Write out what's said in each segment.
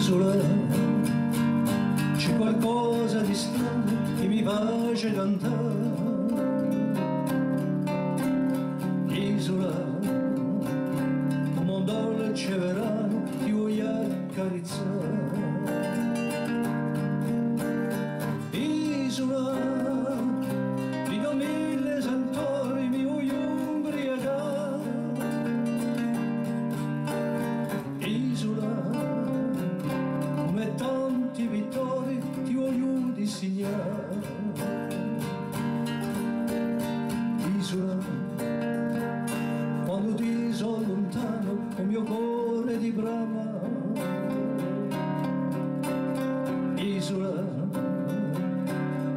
Isola, c'è qualcosa di strano che mi face cantare. Isola, un mondo ceverano ti voglio accarezzare. Isola, ti do mille santori, mi voglio ubriacare. Isola, come tanti vittori ti voglio disegnare. Isola, quando ti sono lontano il mio cuore ti brama. Isola,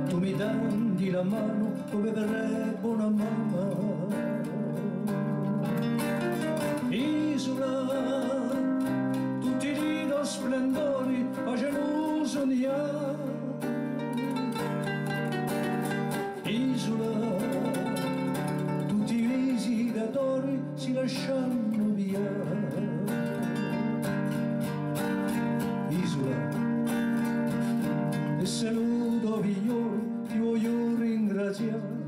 tu mi tendi la mano come verrebbe una mamma. Isola, tutti i tuoi splendori facendo sognare. Isola, tutti i visitatori si lasciano via. Isola, e saluto figliolo, ti voglio ringraziare.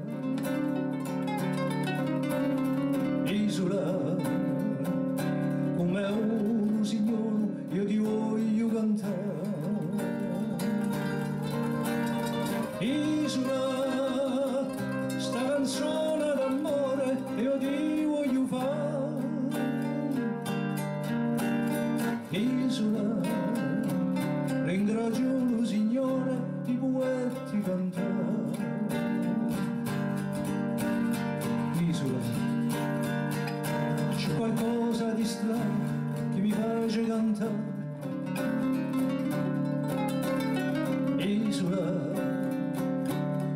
Isola, come un signore io ti voglio cantare. Isola, sta canzone d'amore io ti voglio fare. Isola, ringrazio lo Signore di poterti cantare. Isola, c'è qualcosa di strano che mi face cantare. Isola,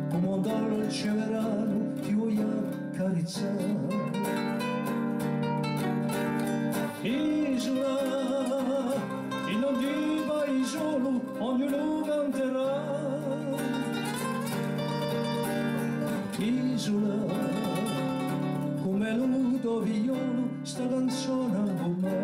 come un dolce verano ti voglio accarezzare. Isola, e non ti vai solo, ognuno canterà. Isola, come l'uto violo sta canzone con me.